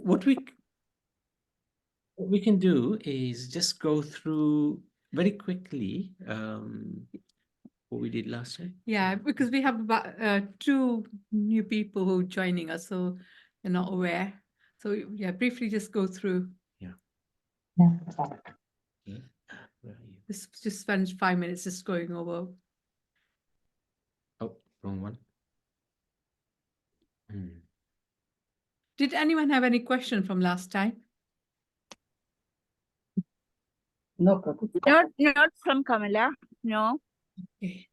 what we can do is just go through very quickly what we did last time. Yeah, because we have about 2 new people who are joining us, so they're not aware. So yeah, briefly just go through. Yeah. Okay. Where are you? Just spend 5 minutes just going over. Oh, wrong one. Hmm. Did anyone have any question from last time? Not from Kamala. No. Okay.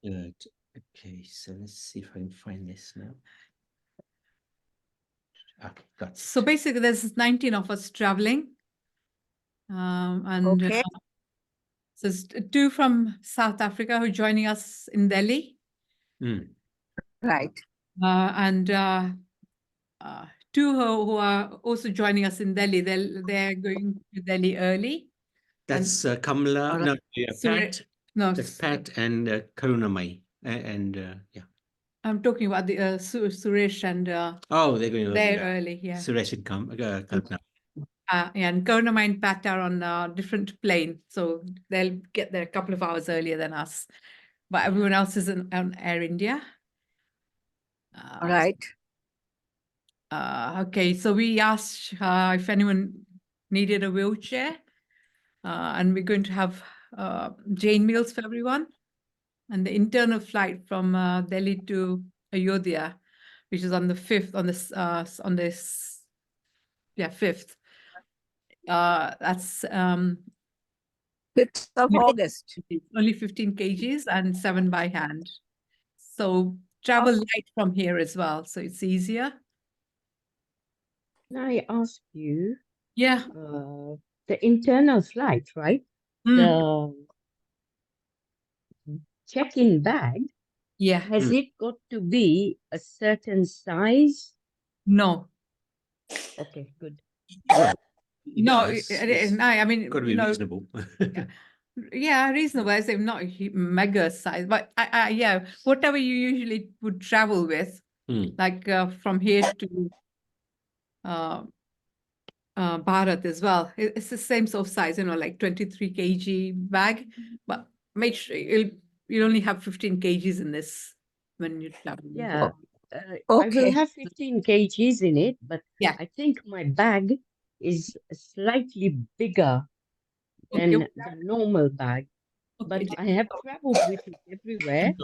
Good. Okay, so let's see if I can find this now. Okay, got it. So basically, there's 19 of us traveling. And Okay. so it's 2 from South Africa who are joining us in Delhi. Hmm. Right. And 2 who are also joining us in Delhi. They're going to Delhi early. That's Kamala, no, yeah, Pat. No, That's Pat and Karunamai. And yeah. I'm talking about the Suresh and Oh, they're going they're early. early, yeah. Suresh and Kalpana. Yeah, and Karunamai and Pat are on a different plane, so they'll get there a couple of hours earlier than us. But everyone else is on Air India. Right. Okay, so we asked if anyone needed a wheelchair, and we're going to have Jane meals for everyone. And the internal flight from Delhi to Ayodhya, which is on the 5th, on this 5th. That's 5th of August. only 15 kgs and 7 by hand. So travel light from here as well, so it's easier. Can I ask you, Yeah. the internal flight, right? The check-in bag, Yeah. has it got to be a certain size? No. Okay, good. No, Yes, no, I mean, got to be reasonable. yeah, reasonable. I say not mega size, but yeah, whatever you usually would travel with, like from here to Bharat as well. It's the same sort of size, like 23 kg bag, but make sure you only have 15 kgs in this when you travel. Yeah, I will have 15 kgs in it, but yeah, I think my bag is slightly bigger than the normal bag. But I have traveled with it everywhere.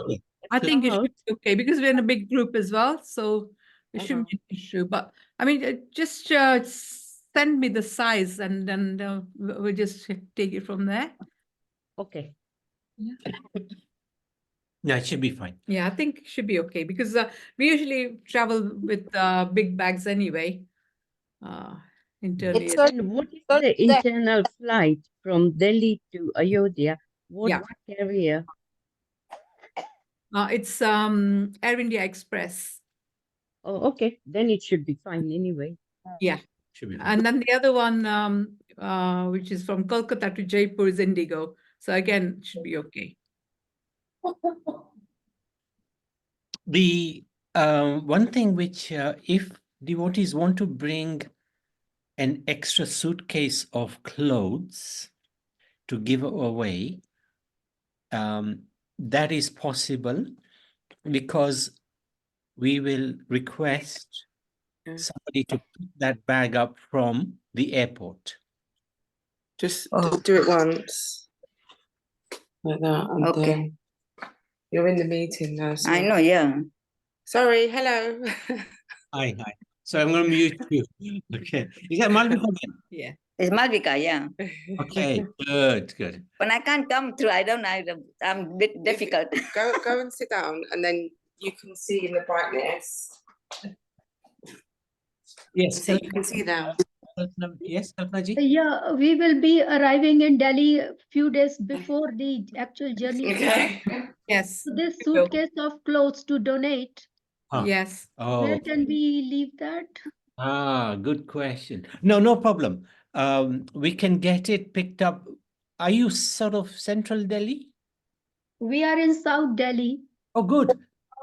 I think it should be okay because we're in a big group as well, so it shouldn't be an issue. But I mean, just send me the size, and then we'll just take it from there. Okay. Yeah. Yeah, it should be fine. Yeah, I think it should be okay because we usually travel with big bags anyway. Internally. And what is the internal flight from Delhi to Ayodhya? What carrier? It's Air India Express. Oh, okay. Then it should be fine anyway. Yeah. Should be fine. And then the other one, which is from Kolkata to Jaipur, is Indigo. So again, it should be okay. The one thing which, if devotees want to bring an extra suitcase of clothes to give away, that is possible because we will request somebody to pick that bag up from the airport. Just do it once. Like that. And then you're in the meeting now. So. I know, yeah. Sorry, hello. Hi. So I'm going to mute you. Okay. Is that Malvika? Yeah. It's Malvika, yeah. Okay, good. When I can't come through, I don't know, I'm a bit difficult. Go and sit down, and then you can see in the brightness. Yes. So you can see them. Yes, Kalpana ji? Yeah, we will be arriving in Delhi a few days before the actual journey starts. Yes. So this suitcase of clothes to donate. Yes. Where can we leave that? Good question. No problem. We can get it picked up. Are you sort of central Delhi? We are in South Delhi. Oh, good.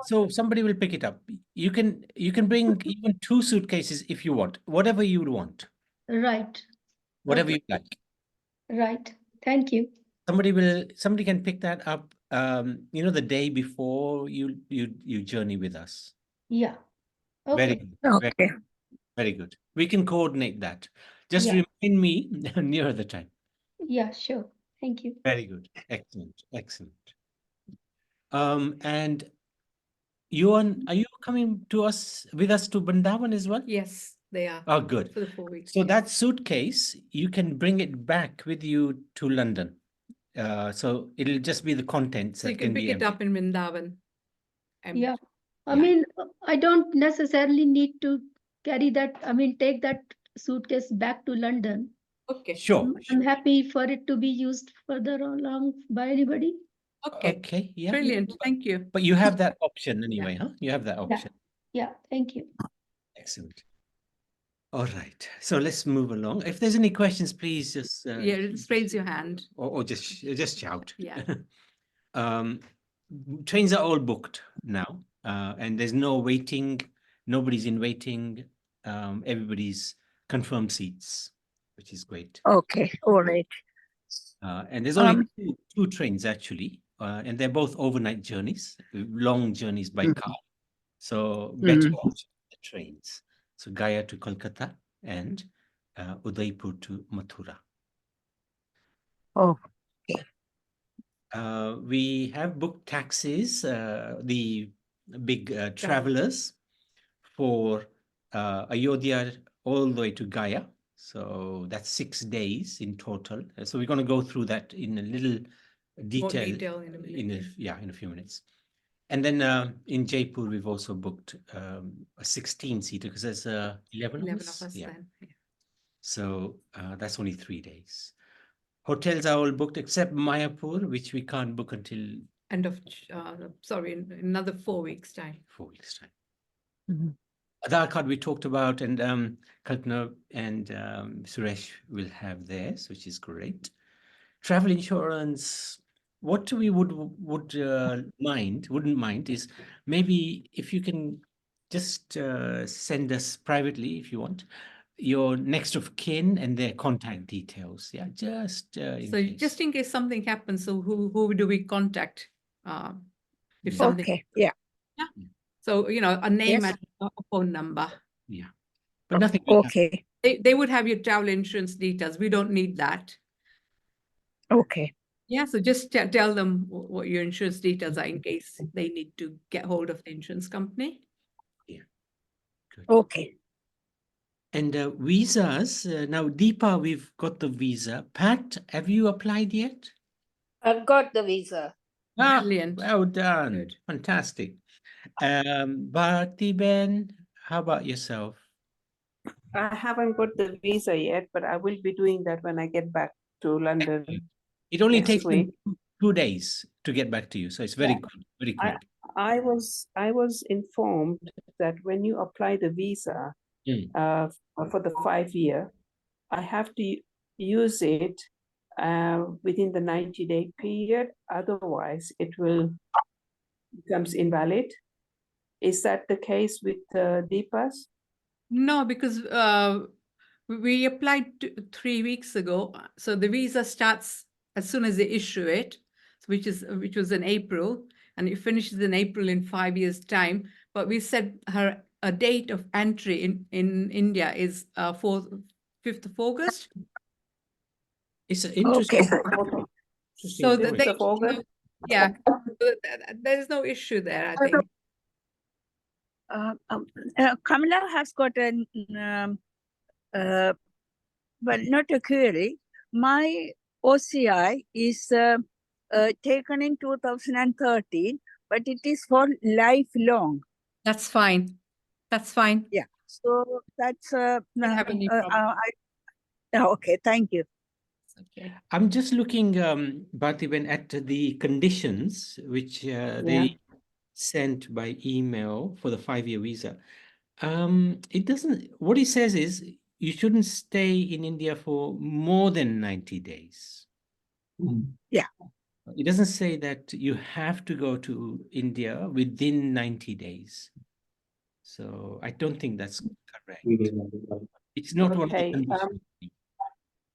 So somebody will pick it up. You can bring even 2 suitcases if you want, whatever you would want, Right. whatever Okay. you like. Right. Thank you. Somebody can pick that up, the day before you journey with us. Yeah. Very Okay. good. Very, very good. We can coordinate that. Just Yeah. remind me near the time. Yeah, sure. Thank you. Very good. Excellent. Excellent. And are you coming with us to Vrindavan as well? Yes, they are. Oh, good. For the 4 weeks. So yeah. that suitcase, you can bring it back with you to London. So it'll just be the contents So you that can can pick be it up empty. in Vrindavan. Yeah. I Yeah. mean, I don't necessarily need to carry that, take that suitcase back to London. Okay. Sure. I'm happy for it to be used further along by anybody. Okay. Okay. Yeah. Brilliant. Thank you. But you have that option anyway, huh? You have that option. Yeah, thank you. Excellent. All right. So let's move along. If there's any questions, please just Yeah, just raise your hand. or just shout. Yeah. Trains are all booked now, and there's no waiting. Nobody's in waiting. Everybody's confirmed seats, which is great. Okay, all right. And there's only two trains actually, and they're both overnight journeys, long journeys by car. So better option, the trains. So Gaya to Kolkata and Udaipur to Mathura. Oh, We have booked taxis, the big travelers for Ayodhya all the way to Gaya. So that's 6 days in total. So we're going to go through that in a little detail, detail in a minute, in a few minutes. And then in Jaipur, we've also booked a 16-seater because there's 11 of us. then. Yeah. So that's only 3 days. Hotels are all booked except Mayapur, which we can't book until End of, in another 4 weeks' time. 4 weeks' time. Aadhaar card we talked about, and Kalpana and Suresh will have theirs, which is great. Travel insurance, what we wouldn't mind is maybe if you can just send us privately if you want your next of kin and their contact details. Yeah, just in So case. just in case something happens, so who do we contact? If something. okay, yeah. So, a name Yes. and a phone number. Yeah, but nothing will happen. Okay, They would have your travel insurance details. We don't need that. okay. Yeah, so just tell them what your insurance details are in case they need to get hold of the insurance company. Good. Okay. And visas, now Deepa, we've got the visa. Pat, have you applied yet? I've got the visa. Brilliant. Well done. Good. Fantastic. Bharati Ben, how about yourself? I haven't got the visa yet, but I will be doing that when I get back to London. It only next takes them week. 2 days to get back to you, so it's very Yeah. good, very quick. I was informed that when you apply the visa for the 5-year, I have to use it within the 90-day period. Otherwise, it becomes invalid. Is that the case with Deepa's? No, because we applied 3 weeks ago. So the visa starts as soon as they issue it, which was in April, and it finishes in April in 5 years' time. But we said a date of entry in India is 5th of August. It's an interesting. Okay. So point. 5th of August? yeah, there's no issue there, I think. Kamala has got well, not a query. My OCI is taken in 2013, but it is for lifelong. That's fine. That's fine. Yeah. So that's Don't have any problem. okay. Thank you. Okay. I'm just looking, Bharti Ben, at the conditions which they sent by email for the 5-year visa. It doesn't, what it says is you shouldn't stay in India for more than 90 days. Yeah. It doesn't say that you have to go to India within 90 days. So I don't think that's correct. It's not one of the Okay, conditions.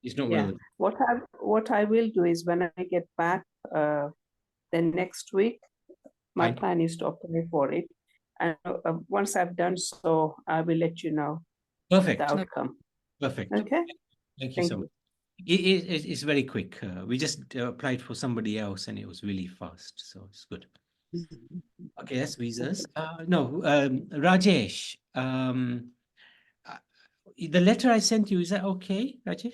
It's not one yeah. of the. What I will do is when I get back then next week, my Fine. plan is to apply for it. And once I've done so, I will let you know Perfect. the outcome. Perfect. Okay? Thank you Thank so you. much. It's very quick. We just applied for somebody else and it was really fast. So it's good. Okay, that's visas. No, Rajesh, uh, the letter I sent you, is that okay, Rajesh?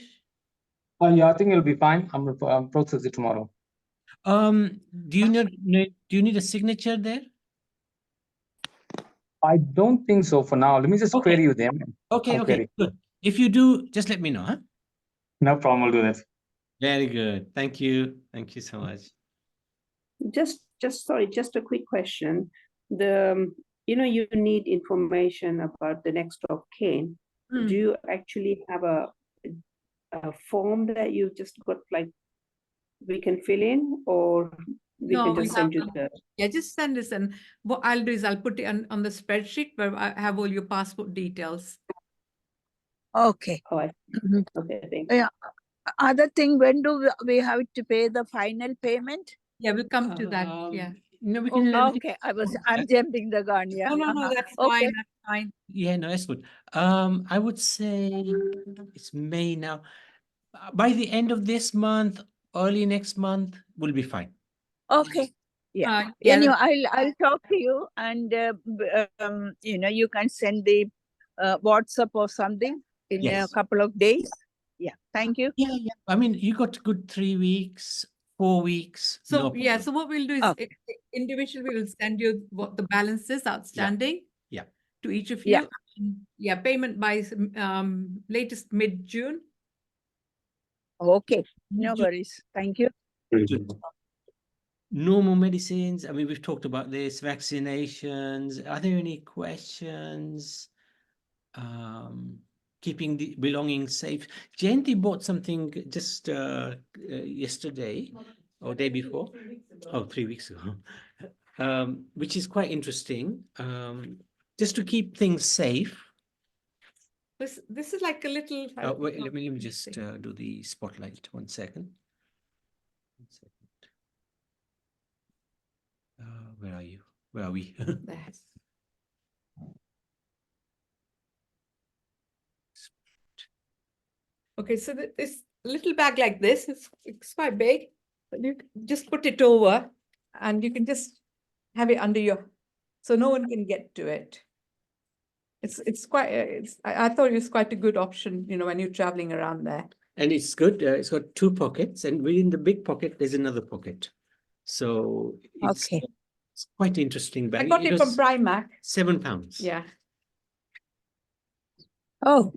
Yeah, I think it'll be fine. I'm gonna process it tomorrow. Do you need a signature there? I don't think so for now. Let me just Okay. query with them. Okay, I'll okay, query. good. If you do, just let me know, huh? No problem. I'll do that. Very good. Thank you. Thank you so much. Sorry, just a quick question. You need information about the next of kin. Do you actually have a form that you just got, like, we can fill in, or we No, can we just send you haven't. the? Yeah, just send us, and what I'll do is I'll put it on the spreadsheet where I have all your passport details. Okay. Oh, Mhm. okay, thank you. Yeah. Other thing, when do we have to pay the final payment? Yeah, we'll come to that. Yeah. No, we Oh, can. okay, I'm jumping the gun. Yeah. No, that's Okay. fine. That's fine. Yeah, no, that's good. I would say it's May now. By the end of this month, early next month, we'll be fine. Okay. Yeah. Yeah, Anyway, I'll talk to you, and you can send the WhatsApp or something in a Yes. couple of days. Yeah. Thank you. Yeah, yeah. I mean, you got good 3 weeks, 4 weeks. so no yeah, problem. so what we'll do is Okay. individually we'll send you what the balance is outstanding. Yeah. To each of Yeah. you. Yeah, payment by latest mid-June. Okay. No worries. Thank you. No more medicines. I mean, we've talked about this, vaccinations. Are there any questions? Keeping the belongings safe. Jayanti bought something just yesterday or day before. Oh, 3 weeks ago. Which is quite interesting. Just to keep things safe. This is like a little. Wait, let me just do the spotlight. 1 second. 1 second. Where are you? Where are we? There. Okay, so this little bag like this, it's quite big, but you just put it over and you can just have it under so no one can get to it. It's quite, I thought it was quite a good option, when you're traveling around there. And it's good. It's got 2 pockets, and within the big pocket, there's another pocket. So it's quite interesting I bag. got it from Primark. £7. Yeah. Oh,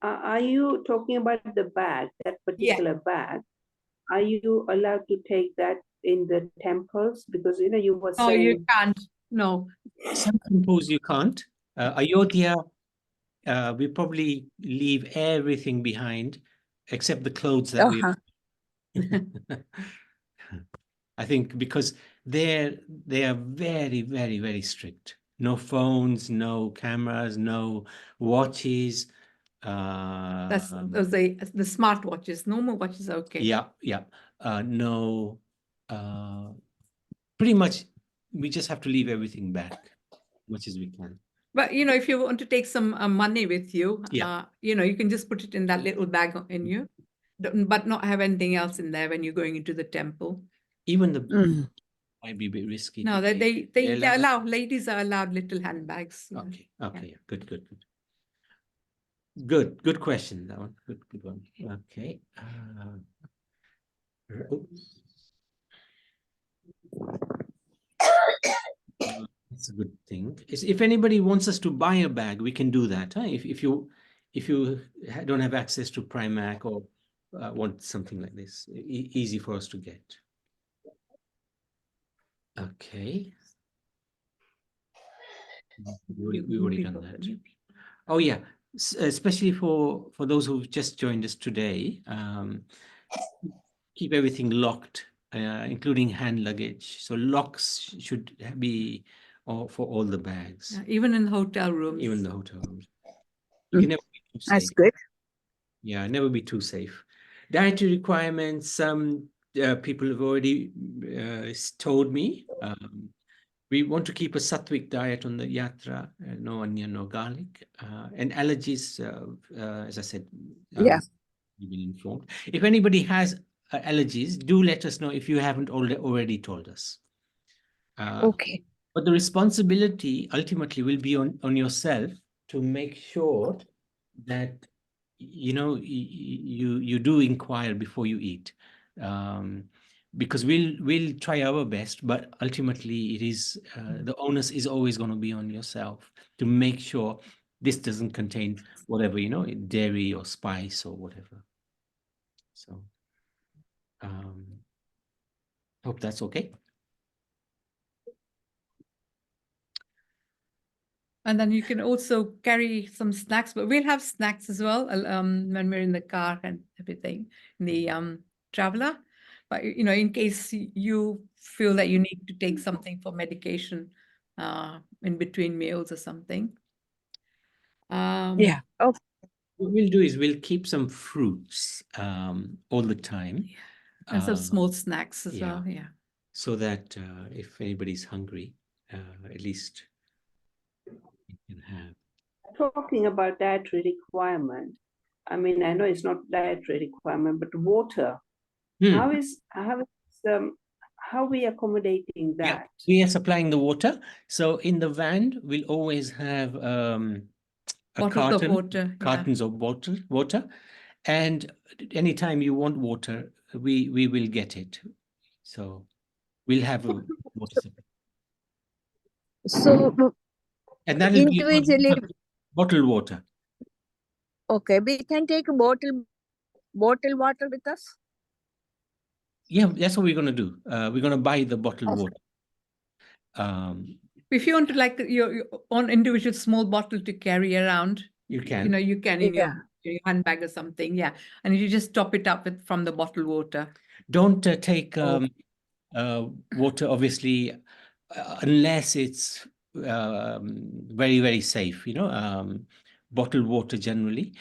Are you talking about the bag, that particular bag? Are you allowed to take that in the temples? Because you were No, saying. you can't. No. Some temples you can't. Ayodhya, we probably leave everything behind except the clothes that we. I think because they are very, very, very strict. No phones, no cameras, no watches. That's those the smart watches. Normal watches are okay. Yeah, yeah. No, pretty much we just have to leave everything back as much as we can. But if you want to take some money with you, Yeah. you can just put it in that little bag in you, but not have anything else in there when you're going into the temple. Even the might be a bit risky. No, to they take. allow ladies are allowed little handbags. Okay, okay, yeah. Good question. That one, good one. Okay. That's a good thing. If anybody wants us to buy a bag, we can do that. Huh? If you don't have access to Primark or want something like this, easy for us to get. Okay. We've already done that. Oh yeah, especially for those who've just joined us today. keep everything locked, including hand luggage. So locks should be for all the bags, Yeah, even in hotel rooms. even the hotel rooms. You can never be too That's safe. good. Yeah, never be too safe. Dietary requirements, some people have already told me. We want to keep a sattvic diet on the yatra, no onion, no garlic, and allergies, as I said, Yeah. you've been informed. If anybody has allergies, do let us know if you haven't already told us. Okay. But the responsibility ultimately will be on yourself to make sure that you do inquire before you eat, because we'll try our best, but ultimately it is the onus is always going to be on yourself to make sure this doesn't contain whatever, dairy or spice or whatever. So hope that's okay. And then you can also carry some snacks, but we'll have snacks as well when we're in the car and everything, in the traveler. But, in case you feel that you need to take something for medication in between meals or something. Yeah. Okay. What we'll do is we'll keep some fruits all the time. And some small snacks as yeah. well, yeah. So that if anybody's hungry, at least you can have. Talking about dietary requirement, I mean, I know it's not dietary requirement, but water. How we accommodating Yeah, that? we are supplying the water. So in the van, we'll always have a Bottles of water, yeah. cartons of water, and anytime you want water, we will get it. So we'll have a water supply, So and that will be individually, bottled water. okay, we can take a bottle water with us. Yeah, that's what we're going to do. We're going to buy the bottled water. If you want to like your own individual small bottle to carry around, you can. You can in your handbag or something, yeah. And you just top it up from the bottled water. Don't take water, obviously, unless it's very, very safe, bottled water generally.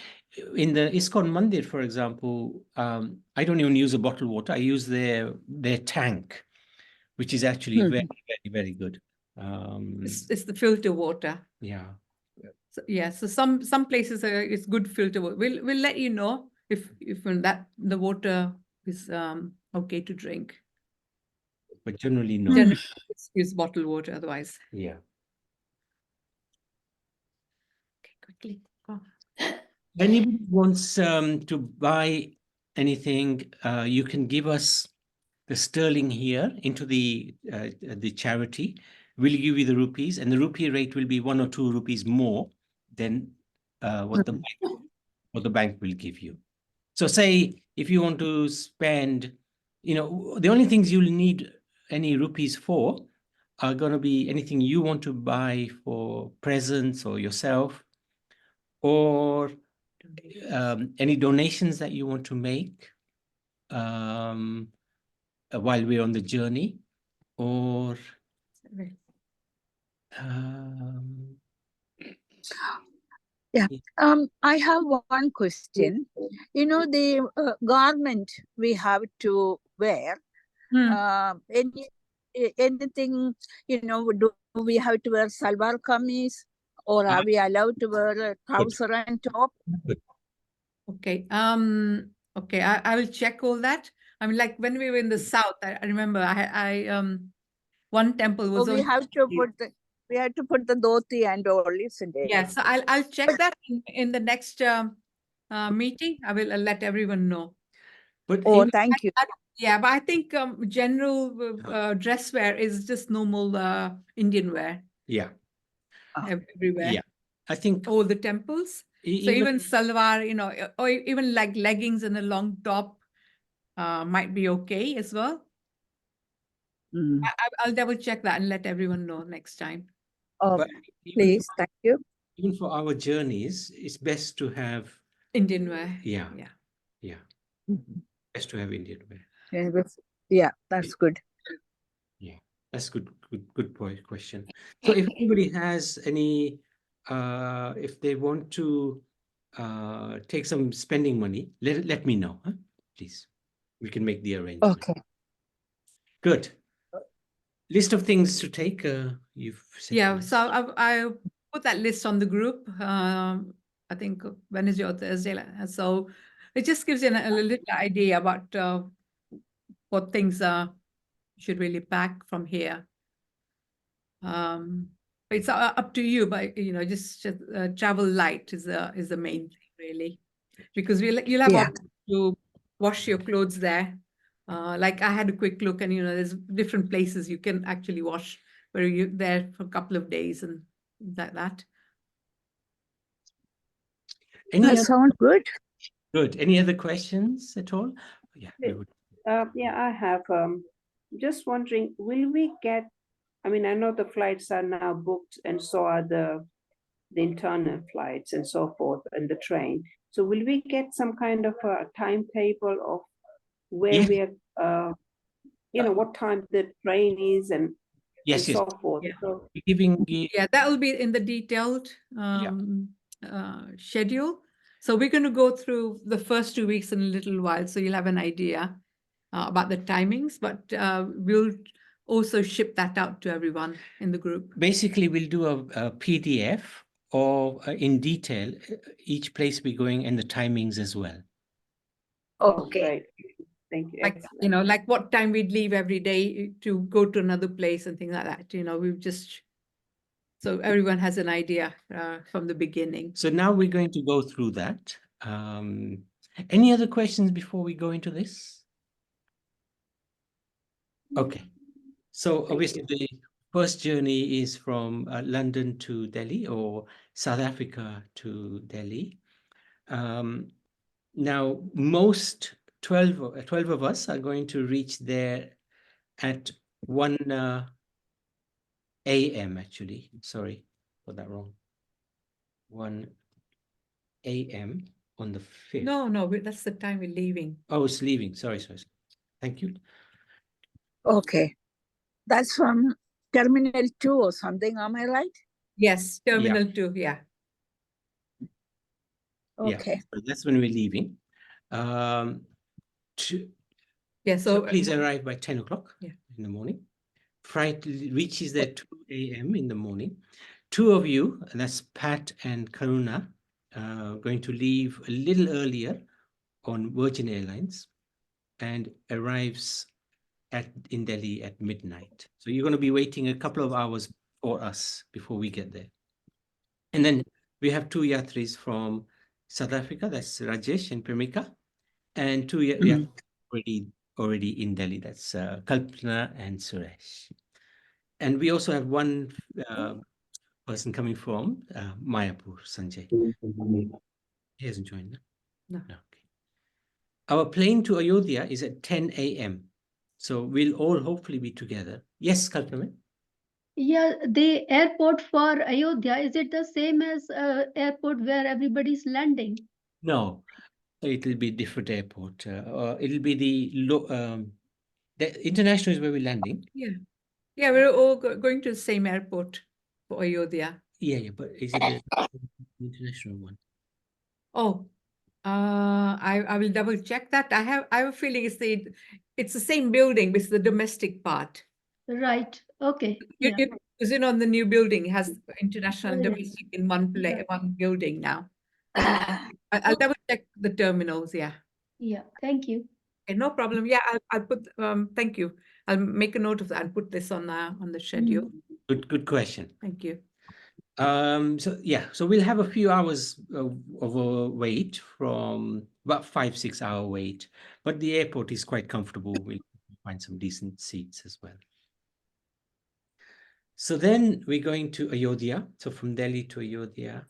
In the ISKCON Mandir, for example, I don't even use a bottled water. I use their tank, which is actually very, very, very good. It's the filter water. Yeah. So, yeah, so some places it's good filter water. We'll let you know if that the water is okay to drink. But generally, no. Generally, use bottled water otherwise. Yeah. Okay, quickly. Go. Anybody wants to buy anything, you can give us the sterling here into the charity. We'll give you the rupees, and the rupee rate will be 1 or 2 rupees more than what the bank will give you. So say if you want to spend, the only things you'll need any rupees for are going to be anything you want to buy for presents or yourself, or any donations that you want to make while we're on the journey, or Yeah. I have one question. The garment we have to wear, anything, do we have to wear salwar kameez, or are we allowed to wear a trouser and top? Okay. Okay. I will check all that. I mean, like when we were in the south, I remember I one temple was. So we have to put the dhoti and all, isn't it? Yeah. So I'll check that in the next meeting. I'll let everyone know. But thank you. Yeah, but I think general dress wear is just normal Indian wear. Yeah. Everywhere. Yeah. I think all the temples. So even salwar, or even like leggings and a long top might be okay as well. I'll double check that and let everyone know next time. But Please, thank you. even for our journeys, it's best to have Indian wear. Yeah. Yeah. Yeah. Best to have Indian wear. Yeah, that's good. Yeah, that's good question. So if anybody has any, if they want to take some spending money, let me know, huh? Please. We can make the arrangement. Okay. Good. List of things to take. You've said Yeah, yes. so I put that list on the group. I think Wednesday or Thursday. So it just gives you a little idea about what things you should really pack from here. It's up to you, but you know, just travel light is the main thing really, because you'll have option to wash your clothes there. Like I had a quick look, and you know, there's different places you can actually wash where you're there for a couple of days and things like that. That sounds good. Good. Any other questions at all? Yeah. Yeah, I have. Just wondering, will we get? I mean, I know the flights are now booked, and so are the internal flights and so forth, and the train. So, will we get some kind of a timetable of where Yeah. we're, you know, what time the train is, and Yes, yes. so forth? Yeah. So, Yeah, that will be in the detailed schedule. So we're going to go through the first 2 weeks in a little while, so you'll have an idea about the timings, but we'll also ship that out to everyone in the group. Basically, we'll do a PDF or in detail each place we're going and the timings as well. Okay. right. Thank you. Like, you know, like what time we'd leave every day to go to another place and things like that. You know, we've just, so everyone has an idea from the beginning. So now we're going to go through that. Any other questions before we go into this? Okay. So obviously the first journey is from London to Delhi or South Africa to Delhi. Now, most 12 of us are going to reach there at 1 a.m. actually. Sorry, got that wrong. 1 a.m. on the 5th. No, that's the time we're leaving. Oh, it's leaving. Sorry. Thank you. Okay. That's from Terminal 2 or something, am I right? Yes, Terminal 2, yeah. Okay. Yeah, so that's when we're leaving. So please arrive by 10 o'clock in the morning. Flight reaches there 2 a.m. in the morning. Two of you, and that's Pat and Karuna, going to leave a little earlier on Virgin Airlines and arrives in Delhi at midnight. So you're going to be waiting a couple of hours for us before we get there. And then we have two yatris from South Africa, that's Rajesh and Premika, and two yatris already in Delhi, that's Kalpana and Suresh. And we also have one person coming from Mayapur, Sanjay. He hasn't joined. No. Okay. Our plane to Ayodhya is at 10 a.m. So we'll all hopefully be together. Yes, Kalpana? Yeah, the airport for Ayodhya, is it the same as airport where everybody's landing? No, it'll be different airport. It'll be the international is where we're landing. Yeah, we're all going to the same airport for Ayodhya. Yeah, but is it the international one? Oh, I will double check that. I have a feeling it's the same building, but it's the domestic part. Right. Okay. Yeah. Because you know, the new building has international and domestic in one building now. I'll double check the terminals. Yeah. Yeah. Thank you. Okay, no problem. Yeah, I'll put. Thank you. I'll make a note of that and put this on the schedule. Good question. Thank you. So we'll have a few hours of a wait, from about 5-6 hour wait, but the airport is quite comfortable. We'll find some decent seats as well. So then we're going to Ayodhya. So from Delhi to Ayodhya,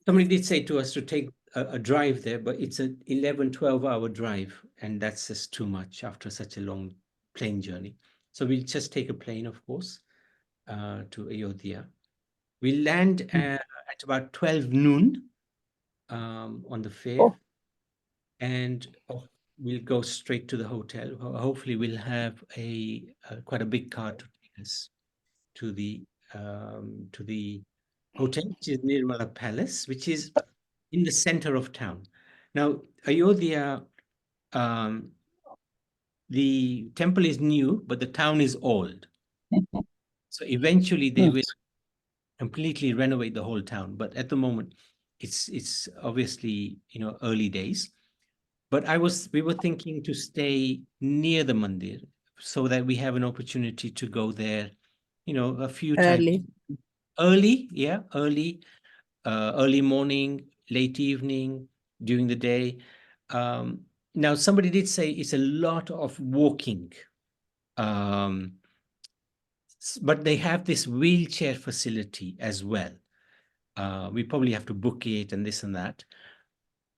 somebody did say to us to take a drive there, but it's an 11-12 hour drive, and that's just too much after such a long plane journey. So we'll just take a plane, of course, to Ayodhya. We land at about 12 noon on the 5th. and we'll go straight to the hotel. Hopefully, we'll have a quite a big car to take us to the hotel, which is Nirmala Palace, which is in the center of town. Now, Ayodhya, the temple is new, but the town is old. So eventually they will completely renovate the whole town. But at the moment, it's obviously, early days. But we were thinking to stay near the mandir so that we have an opportunity to go there, a few times. Early. Early, yeah, early morning, late evening, during the day. Now, somebody did say it's a lot of walking, but they have this wheelchair facility as well. We probably have to book it and this and that,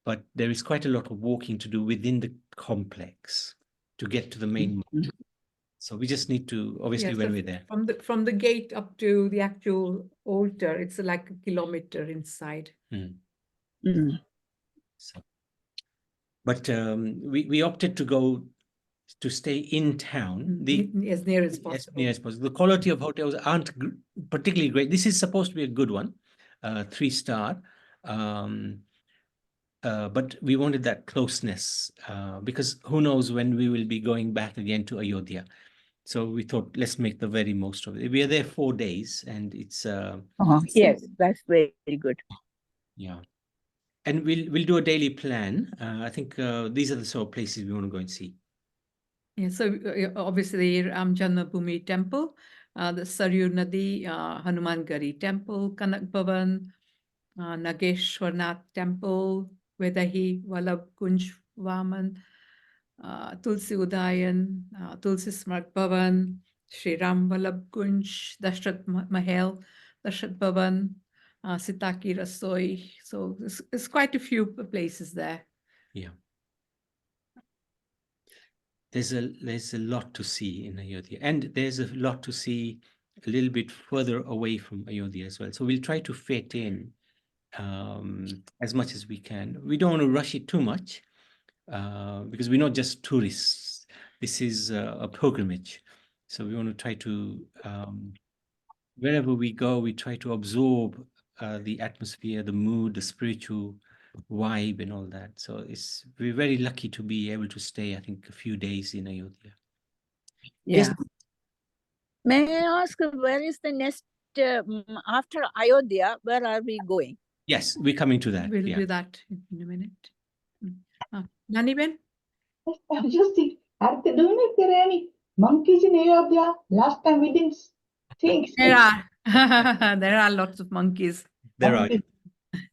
but there is quite a lot of walking to do within the complex to get to the main. So we just need to, obviously, Yeah, when so we're there. from the gate up to the actual altar, it's like a kilometer inside. So, but we opted to stay in town. As near as possible. As near as possible. The quality of hotels aren't particularly great. This is supposed to be a good one, 3-star. But we wanted that closeness because who knows when we will be going back again to Ayodhya. So we thought, let's make the very most of it. We are there 4 days, and it's Yes, that's very good. yeah. And we'll do a daily plan. I think these are the sort of places we want to go and see. Yeah, so obviously Ram Janmabhoomi Temple, the Saryu Nadi, Hanuman Gari Temple, Kanak Bhavan, Nageshwarnath Temple, Vedahi, Vallabh Kunj Vaman, Tulsi Udayan, Tulsi Smart Bhavan, Shri Ram Vallabh Kunj, Dashrath Mahal, Dashrath Bhavan, Sitaki Rasoi. So there's quite a few places there. Yeah. There's a lot to see in Ayodhya, and there's a lot to see a little bit further away from Ayodhya as well. So we'll try to fit in as much as we can. We don't want to rush it too much because we're not just tourists. This is a pilgrimage. So we want to try to, wherever we go, we try to absorb the atmosphere, the mood, the spiritual vibe and all that. So we're very lucky to be able to stay, I think, a few days in Ayodhya. Yeah. May I ask, where is the next, after Ayodhya, where are we going? Yes, we're coming to that. We'll do that in a minute. Nani Ben? I'm just thinking, do you know if there are any monkeys in Ayodhya? Last time we didn't think. There are. There are lots of monkeys. There are.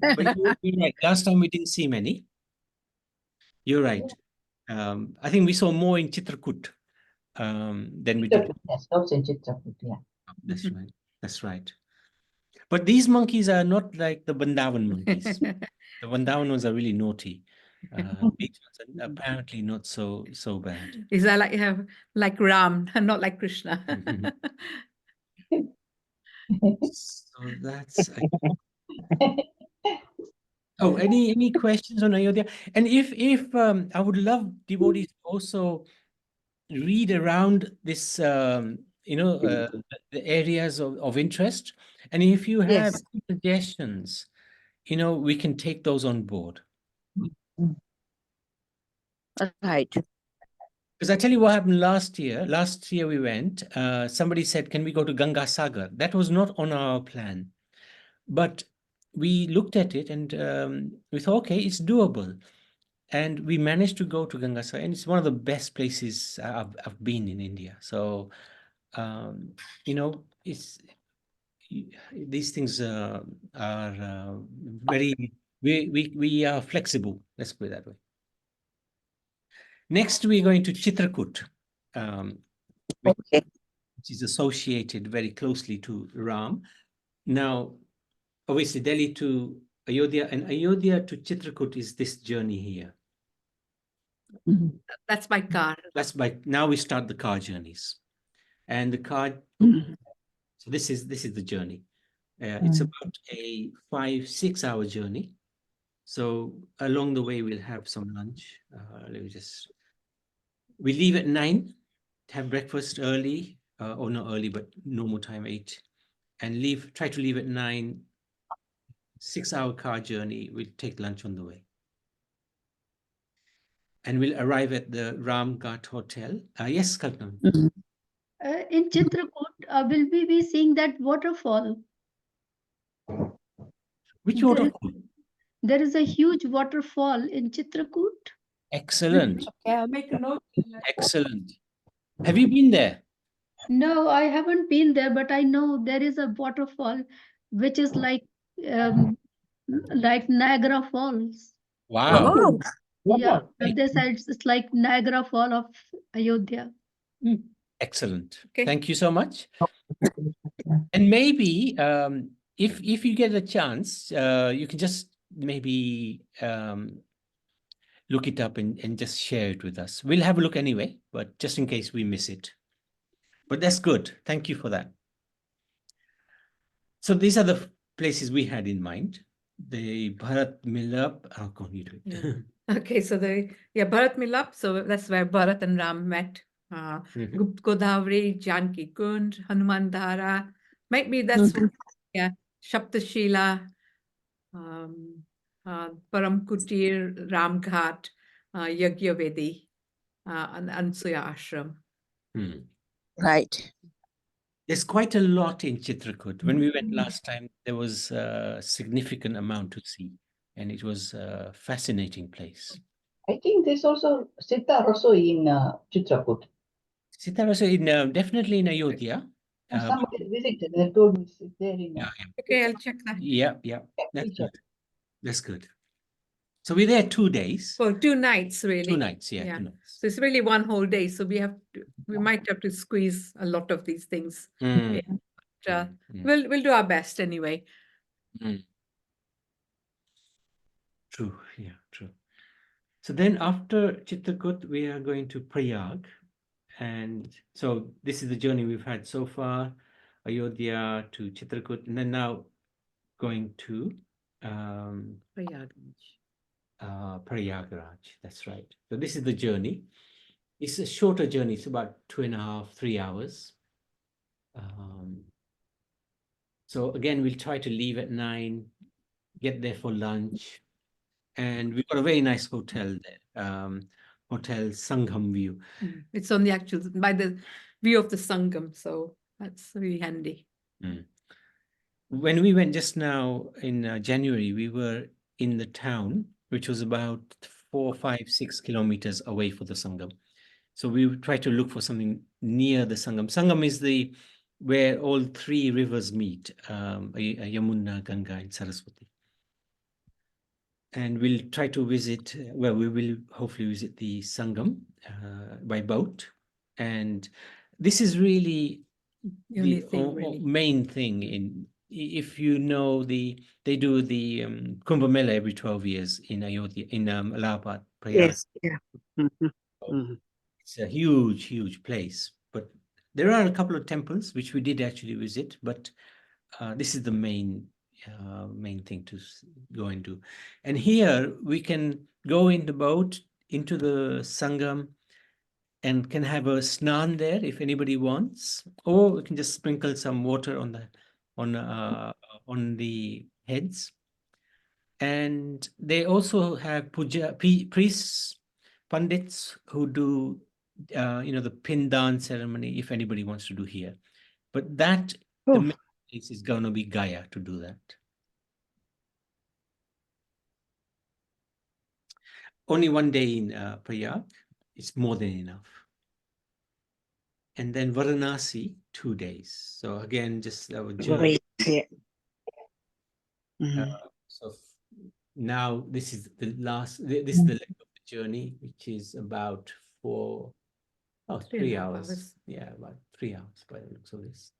But you're right. Last time we didn't see many. You're right. I think we saw more in Chitrakoot than we did. Yes, those in Chitrakoot, yeah. That's right. That's right. But these monkeys are not like the Vrindavan monkeys. The Vrindavan ones are really naughty. These ones are apparently not so bad. Is that like Ram, not like Krishna? So that's. Oh, any questions on Ayodhya? And if I would love devotees to also read around this, the areas of interest. And if you have suggestions, we can take those on board. Right. Because I tell you what happened last year. Last year we went, somebody said, can we go to Ganga Sagar? That was not on our plan. But we looked at it and we thought, okay, it's doable. And we managed to go to Ganga Sagar, and it's one of the best places I've been in India. So, it's these things are very we are flexible. Let's put it that way. Next, we're going to Chitrakoot, which is associated very closely to Ram. Now, obviously, Delhi to Ayodhya and Ayodhya to Chitrakoot is this journey here. That's by car. Now we start the car journeys, and the car. So this is the journey. It's about a 5-6 hour journey. So along the way, we'll have some lunch. We leave at 9, have breakfast early, or not early, but normal time, 8, and try to leave at 9, 6-hour car journey. We'll take lunch on the way. And we'll arrive at the Ramghat Hotel. Yes, Kalpana. In Chitrakoot, will we be seeing that waterfall? Which There is- waterfall? There is a huge waterfall in Chitrakoot. Excellent. Okay, I'll make a note. Excellent. Have you been there? No, I haven't been there, but I know there is a waterfall which is like Niagara Falls. Wow. Oh, Yeah, but they said it's like Niagara Fall of Ayodhya. Excellent. Okay. Thank you so much. And maybe if you get a chance, you can just maybe look it up and just share it with us. We'll have a look anyway, but just in case we miss it. But that's good. Thank you for that. So these are the places we had in mind. The Bharat Milap. Oh, go on, you do it. Yeah. Okay, so Bharat Milap, so that's where Bharat and Ram met. Mhm. Gupt Godavari, Janki Kund, Hanuman Dhara. Maybe that's Shaptashila, Param Kutir, Ramghat, Yagyavedi, and Ansuya Ashram. right. There's quite a lot in Chitrakoot. When we went last time, there was a significant amount to see, and it was a fascinating place. I think there's also Sita Rosso in Chitrakoot. Sitarasa in definitely in Ayodhya. Somebody visited, they told me it's there in. Yeah, Okay, I'll check that. yeah, that's Teacher. good. That's good. So we're there 2 days. For 2 nights, really. 2 nights, yeah, Yeah. 2 nights. So it's really one whole day. So we might have to squeeze a lot of these things. Mm, in. But, mm. we'll do our best anyway. True, yeah, true. So then after Chitrakoot, we are going to Prayag. And so this is the journey we've had so far, Ayodhya to Chitrakoot, and then now going to Prayagraj. That's right. So this is the journey. It's a shorter journey. It's about 2.5, 3 hours. So again, we'll try to leave at 9, get there for lunch, and we've got a very nice hotel there. Hotel Sangham View. It's on by the view of the Sangam, so that's really handy. When we went just now in January, we were in the town, which was about 4, 5, 6 kilometers away from the Sangam. So we tried to look for something near the Sangam. Sangam is where all 3 rivers meet, Yamuna, Ganga, and Saraswati. And we'll try to visit, well, we will hopefully visit the Sangam by boat. And this is really the main thing if you know they do the Kumbh Mela every 12 years in Ayodhya, in Allahabad, Prayag. Yes, yeah. It's a huge place, but there are a couple of temples which we did actually visit, but this is the main thing to go and do. And here we can go in the boat into the Sangam and can have a snan there if anybody wants, or we can just sprinkle some water on the heads. And they also have priests, pandits who do the pindan ceremony if anybody wants to do here. But the main place is going to be Gaya to do that. Only 1 day in Prayag, it's more than enough. And then Varanasi, 2 days. So again, just our journey. So now this is the leg of the journey, which is about 3 hours. Yeah, about 3 hours by the looks of this.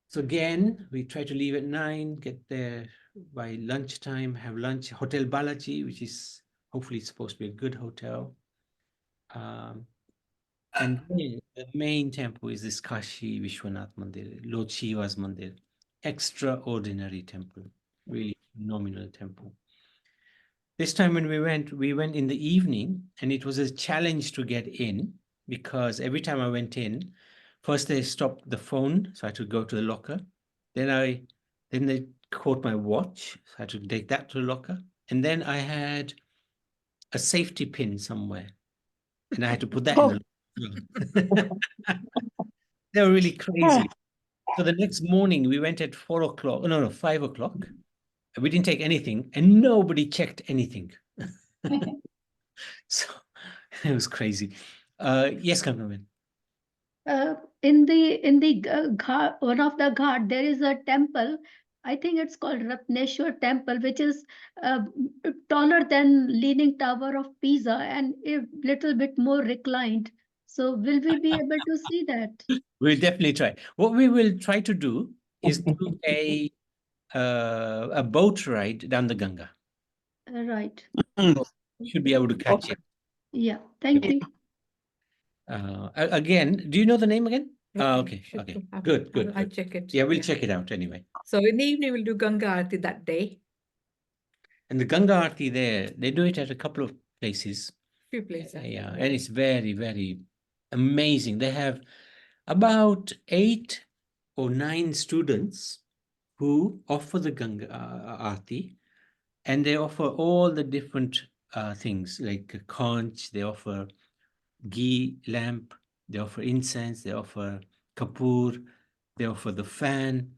So again, we try to leave at 9, get there by lunchtime, have lunch, Hotel Balaji, which is hopefully supposed to be a good hotel. And then the main temple is this Kashi Vishwanath Mandir, Lord Shiva's Mandir. Extraordinary temple, really phenomenal temple. This time when we went in the evening, and it was a challenge to get in because every time I went in, first they stopped the phone, so I had to go to the locker. Then they caught my watch, so I had to take that to the locker. And then I had a safety pin somewhere, and I had to put that in the locker. They were really crazy. So the next morning we went at 4 o'clock, no, 5 o'clock. We didn't take anything, and nobody checked anything. So it was crazy. Yes, Kamraman. In the ghat, one of the ghat, there is a temple. I think it's called Ratneshwar Temple, which is taller than Leaning Tower of Pisa and a little bit more reclined. So will we be able to see that? We'll definitely try. What we will try to do is do a boat ride down the Ganga. Right. We should be able to catch it. Yeah. Thank you. Again, do you know the name again? Okay. Should Okay. have- Good. I'll Good. check it. Yeah, we'll check it out anyway. So in the evening, we'll do Ganga Aarti that day. And the Ganga Aarti there, they do it at a couple of places. Few places. Yeah, and it's very, very amazing. They have about 8 or 9 students who offer the Ganga Aarti, and they offer all the different things like conch, they offer ghee lamp, they offer incense, they offer kapoor, they offer the fan.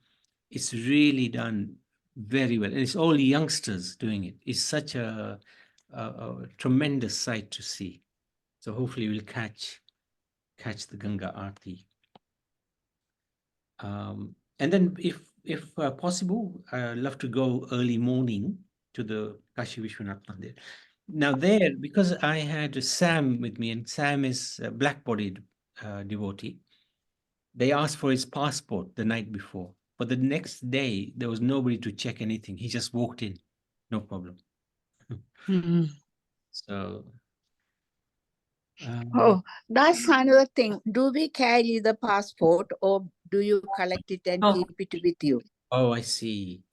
It's really done very well, and it's all youngsters doing it. It's such a tremendous sight to see. So hopefully we'll catch the Ganga Aarti. And then if possible, I'd love to go early morning to the Kashi Vishwanath Mandir. Now there, because I had Sam with me, and Sam is a black-bodied devotee, they asked for his passport the night before. But the next day, there was nobody to check anything. He just walked in, no problem. So, Oh, that's another thing. Do we carry the passport or do you collect it and Oh. keep it with you? oh, I see.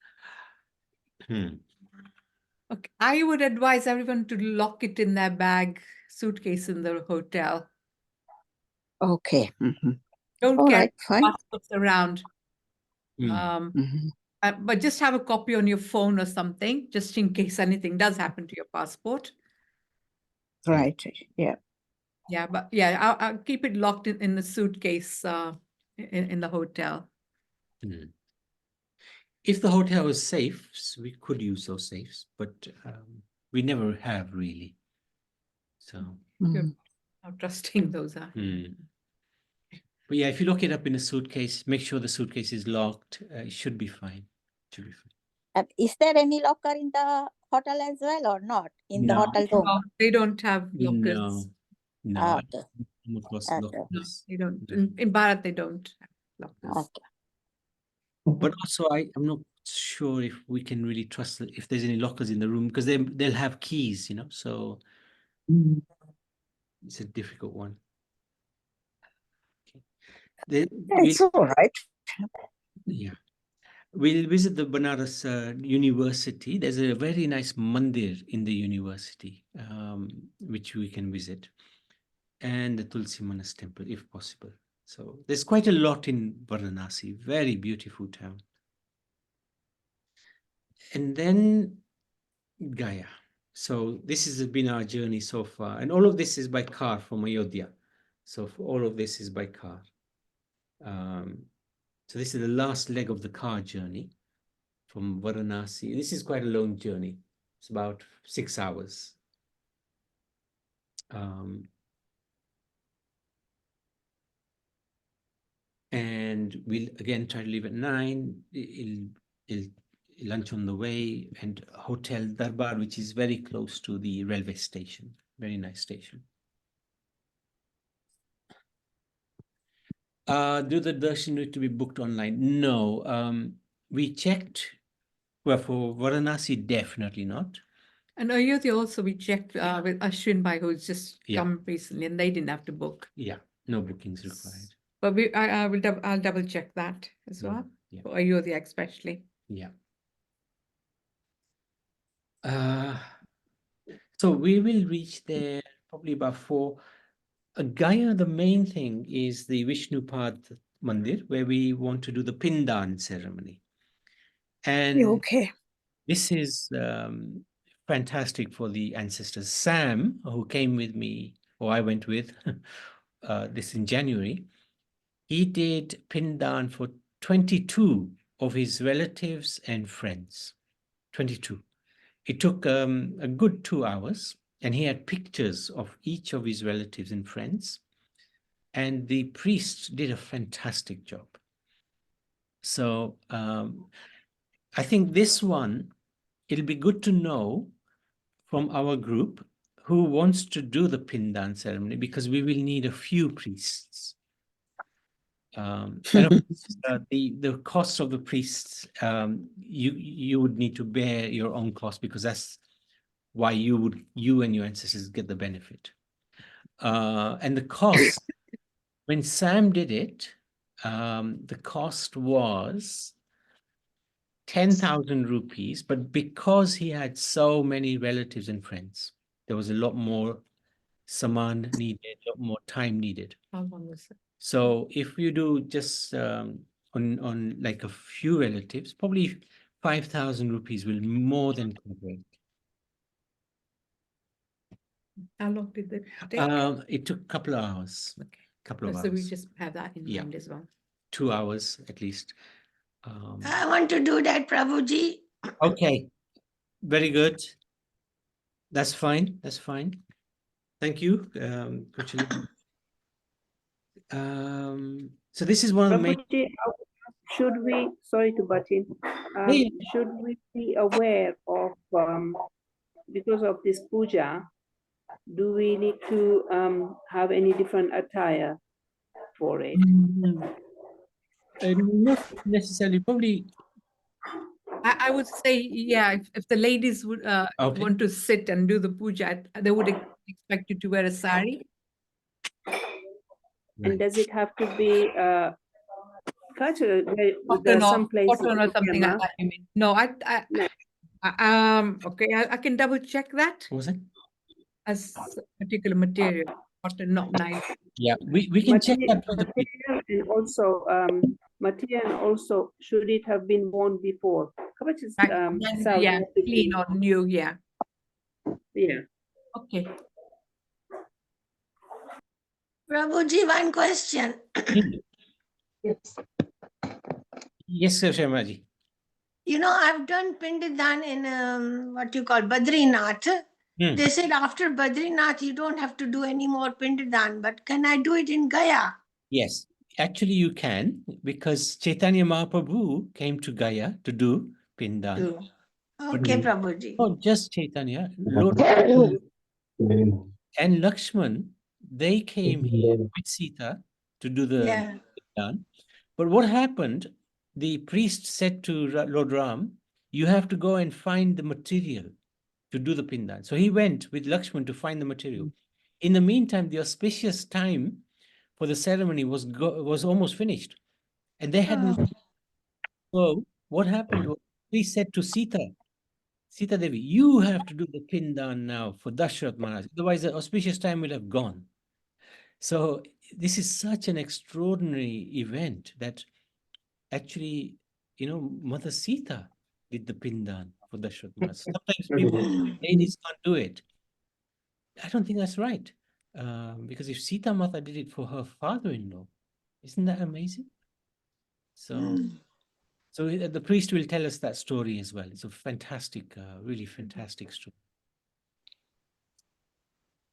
Okay. I would advise everyone to lock it in their bag, suitcase in the hotel. Okay. Mhm. Don't All carry right, fine. passports around. Mhm. But just have a copy on your phone or something, just in case anything does happen to your passport. Right. Yeah. Yeah, but yeah, I'll keep it locked in the suitcase in the hotel. If the hotel was safe, we could use those safes, but we never have really. So, Mhm. How trusting those are. but yeah, if you lock it up in a suitcase, make sure the suitcase is locked. It should be fine. Should be fine. And is there any locker in the hotel as well or not? In the No. hotel room? No, they don't have lockers. No, no. Ah, I okay. don't come across Okay. No, lockers. they don't. No. In Bharat, they don't have lockers. Okay. But also, I'm not sure if we can really trust if there's any lockers in the room, because they'll have keys, you know. So it's a difficult one. It's all right. Yeah. We'll visit the Banaras University. There's a very nice mandir in the university, which we can visit, and the Tulsi Manas temple, if possible. So there's quite a lot in Varanasi. Very beautiful town. And then Gaya. So this has been our journey so far, and all of this is by car from Ayodhya. So all of this is by car. So this is the last leg of the car journey from Varanasi. This is quite a long journey. It's about 6 hours. And we'll again try to leave at 9. It'll lunch on the way, and Hotel Darbar, which is very close to the railway station. Very nice station. Do the darshan need to be booked online? No. We checked. Well, for Varanasi, definitely not. And Ayodhya also we checked with Ashwin Bhai, who's just come recently, and they didn't have to book. Yeah, no bookings required. But I'll double check that as well, for Ayodhya especially. Yeah. So we will reach there probably about 4. Gaya, the main thing is the Vishnupad Mandir, where we want to do the Pindan ceremony. And Okay. this is fantastic for the ancestors. Sam, who came with me, or I went with, this in January, he did Pindan for 22 of his relatives and friends. 22. It took a good 2 hours, and he had pictures of each of his relatives and friends. And the priest did a fantastic job. So I think this one, it'll be good to know from our group who wants to do the Pindan ceremony, because we will need a few priests. And of course, the cost of the priests, you would need to bear your own cost, because that's why you and your ancestors get the benefit. And the cost, when Sam did it, the cost was 10,000 rupees, but because he had so many relatives and friends, there was a lot more saman needed, a lot more time needed. How long was it? So if you do just on like a few relatives, probably 5,000 rupees will more than cover it. How long did it take? It took a couple of hours. Okay. Couple of So we hours. just have that in Yeah. mind as well. 2 hours at least. I want to do that, Prabhuji. Okay, very good. That's fine. That's fine. Thank you, Kuchali. So this is one of the main. Prabhuji, should we, sorry to butt in, Yeah. should we be aware of, because of this puja, do we need to have any different attire for it? Not necessarily, probably. I would say, yeah, if the ladies would Okay. want to sit and do the puja, they would expect you to wear a sari. And does it have to be cultural? There Cotton are some or places cotton or in something like Myanmar. that. I mean, no, No. Okay, I can double check that. What was it? As a particular material, cotton, not nice. Yeah, we can check that for the Material and also material, and also should it have been worn before? How much is Then, yeah, clean or new, yeah. Yeah. Okay. Prabhuji, one question. Yes, sir, Sharmaji. You know, I've done Pindadan in what you call Badrinath. They said after Badrinath, you don't have to do any more Pindadan, but can I do it in Gaya? Yes, actually you can, because Chaitanya Mahaprabhu came to Gaya to do Pindan. Okay, Prabhuji. Not just Chaitanya, Lord and Lakshman, they came here with Sita to do the Pindan. But what happened, the priest said to Lord Ram, you have to go and find the material to do the Pindan. So he went with Lakshman to find the material. In the meantime, the auspicious time for the ceremony was almost finished. And they hadn't. So what happened was, he said to Sita Devi, you have to do the Pindan now for Dashrath Maharaj. Otherwise, the auspicious time will have gone. So this is such an extraordinary event that actually, Mother Sita did the Pindan for Dashrath Maharaj. Sometimes people, ladies can't do it. I don't think that's right. Because if Sita Mata did it for her father-in-law, isn't that amazing? So, so the priest will tell us that story as well. It's a fantastic, really fantastic story.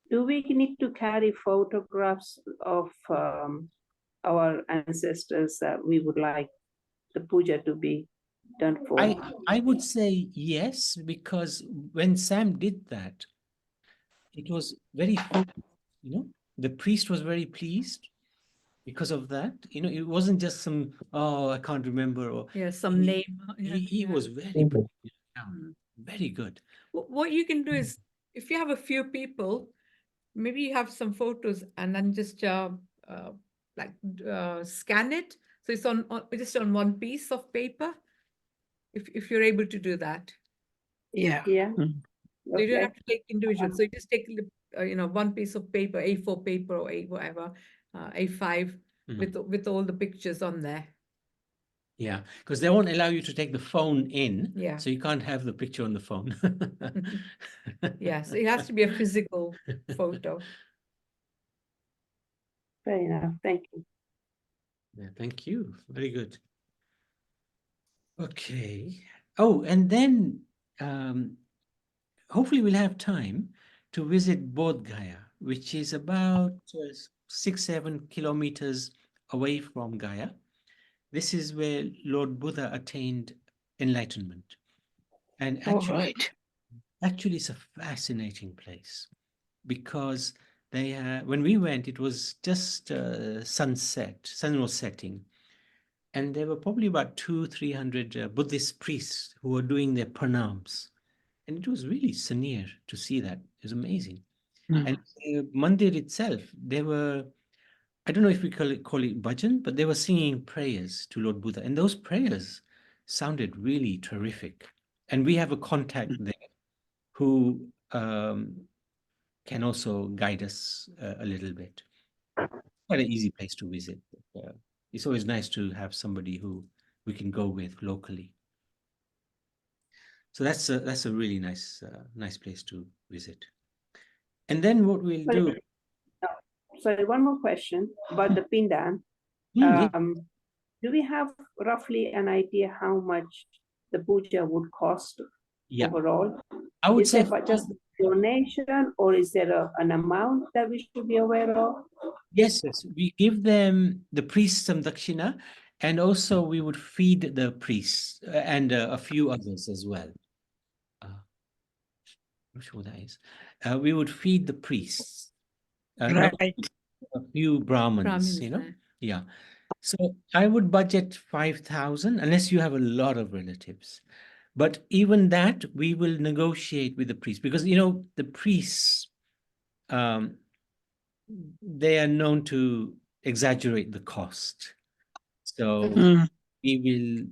Do we need to carry photographs of our ancestors that we would like the puja to be done for? I would say yes, because when Sam did that, it was very focused, the priest was very pleased because of that. It wasn't just some, I can't remember, or some name. He was very very good. What you can do is, if you have a few people, maybe you have some photos and then just scan it. So it's on just on one piece of paper. If you're able to do that. Yeah. Yeah. So you don't Okay. have to take individual. So you just take, one piece of paper, A4 paper or whatever, A5 with all the pictures on there. Yeah, because they won't allow you to take the phone in. Yeah. So you can't have the picture on the phone. Yes, it has to be a physical photo. Fair enough. Thank you. Yeah, thank you. Very good. Okay. Oh, and then hopefully we'll have time to visit Bodh Gaya, which is about 6-7 kilometers away from Gaya. This is where Lord Buddha attained enlightenment. And actually, actually it's a fascinating place because when we went, it was just sunset, sun was setting. And there were probably about 200-300 Buddhist priests who were doing their pranams. And it was really serene to see that. It was amazing. And the mandir itself, they were, I don't know if we call it bhajan, but they were singing prayers to Lord Buddha. And those prayers sounded really terrific. And we have a contact there who can also guide us a little bit. Quite an easy place to visit. It's always nice to have somebody who we can go with locally. So that's a really nice place to visit. And then what we'll do. Sorry, one more question about the Pindan. Do we have roughly an idea how much the puja would cost overall? I would is say there just a donation, or is there an amount that we should be aware of? Yes, we give them, the priests, some dakshina, and also we would feed the priests and a few others as well. I'm not sure what that is. We would feed the priests. Right. A few Brahmins, Yeah. So I would budget 5,000 unless you have a lot of relatives. But even that, we will negotiate with the priest because, the priests, they are known to exaggerate the cost. So we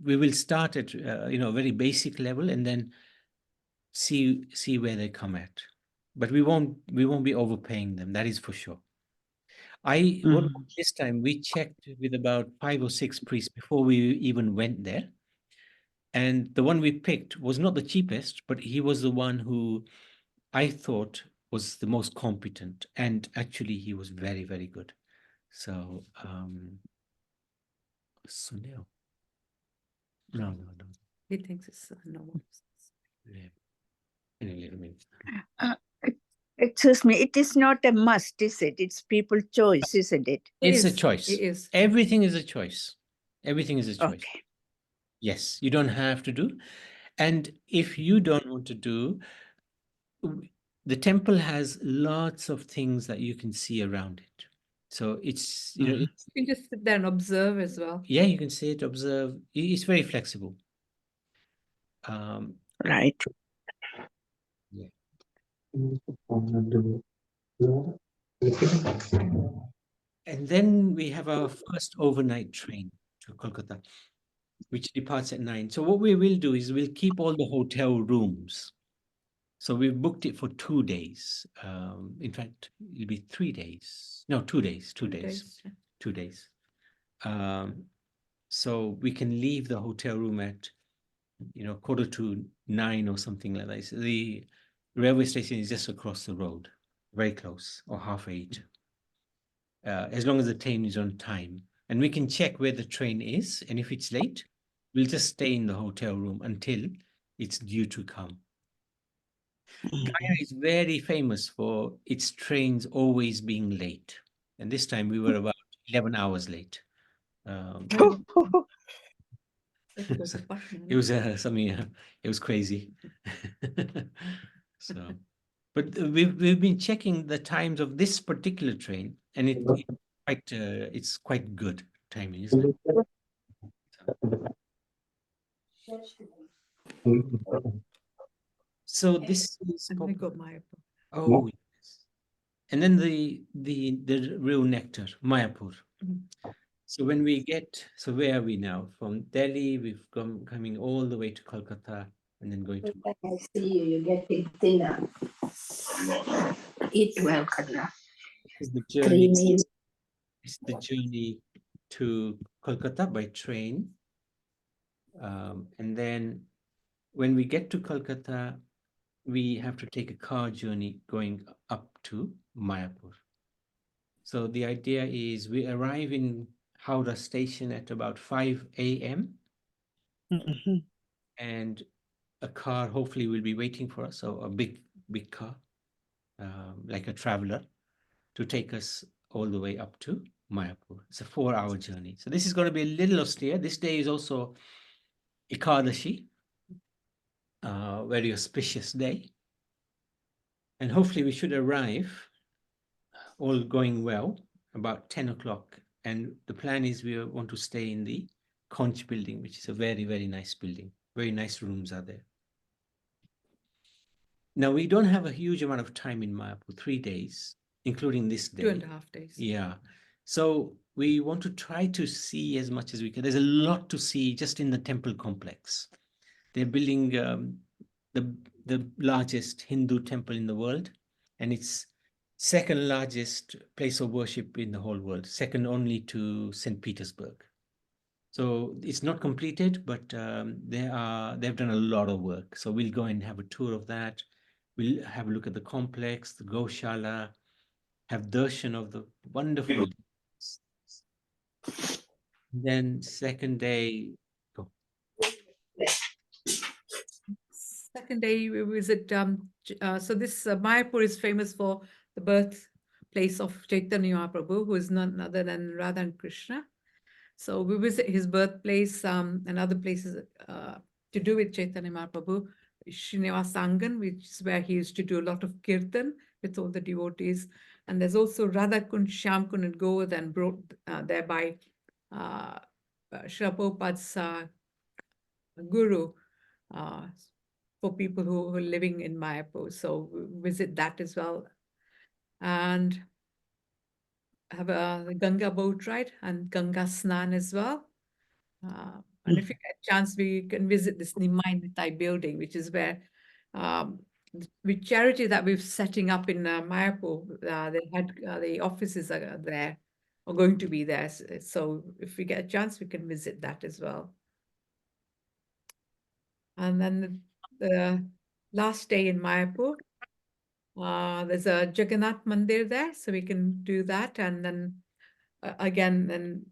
will start at a very basic level and then see where they come at. But we won't be overpaying them, that is for sure. This time we checked with about 5 or 6 priests before we even went there. And the one we picked was not the cheapest, but he was the one who I thought was the most competent. And actually he was very, very good. So, Sunil. No. He thinks it's normal. Yeah. Anyway, Excuse me, it is not a must, is it? It's people's choice, isn't it? It's a choice. It is. Everything is a choice. Everything is a choice. Okay. Yes, you don't have to do. And if you don't want to do, the temple has lots of things that you can see around it. So it's, you can just sit there and observe as well. Yeah, you can sit, observe. It's very flexible. Right. Yeah. And then we have our first overnight train to Kolkata, which departs at 9. So what we will do is we'll keep all the hotel rooms. So we've booked it for 2 days. In fact, it'll be 3 days. No, 2 days. 2 days. 2 days. So we can leave the hotel room at 9:45 or something like that. So the railway station is just across the road, very close, or 7:30. As long as the train is on time. And we can check where the train is. And if it's late, we'll just stay in the hotel room until it's due to come. Gaya is very famous for its trains always being late. And this time we were about 11 hours late. It was something, it was crazy. So, but we've been checking the times of this particular train, and it's quite good timing, isn't it? So this is oh yes. And then the real nectar, Mayapur. So when we get, so where are we now? From Delhi, we've coming all the way to Kolkata. and then going to. I see you, you're getting thinner. Eat well, Kadra. Is the 3 journey. meals. It's the journey to Kolkata by train. And then when we get to Kolkata, we have to take a car journey going up to Mayapur. So the idea is we arrive in Howrah station at about 5 a.m. and a car hopefully will be waiting for us, so a big car, like a traveler, to take us all the way up to Mayapur. It's a 4-hour journey. So this is going to be a little austere. This day is also Ekadashi, very auspicious day. And hopefully we should arrive, all going well, about 10 o'clock. And the plan is we want to stay in the Conch building, which is a very, very nice building. Very nice rooms are there. Now, we don't have a huge amount of time in Mayapur, 3 days, including this day. 2.5 days. Yeah. So we want to try to see as much as we can. There's a lot to see just in the temple complex. They're building the largest Hindu temple in the world, and it's second largest place of worship in the whole world, second only to St. Petersburg. So it's not completed, but they've done a lot of work. So we'll go and have a tour of that. We'll have a look at the complex, the Goshala, have darshan of the wonderful. Then second day, go. Second day we visit, so this Mayapur is famous for the birthplace of Chaitanya Mahaprabhu, who is none other than Radha and Krishna. So we visit his birthplace and other places to do with Chaitanya Mahaprabhu. Srinivasangan, which is where he used to do a lot of kirtan with all the devotees. And there's also Radha Kund, Shyam Kund and Govardhan brought there by Srila Prabhupada's guru for people who are living in Mayapur. So we visit that as well. And have a Ganga boat ride and Ganga Snan as well. And if you get a chance, we can visit this Nimai Nitai building, which is where with charity that we're setting up in Mayapur, the offices are there, or going to be there. So if we get a chance, we can visit that as well. And then the last day in Mayapur, there's a Jagannath Mandir there, so we can do that. And then again, then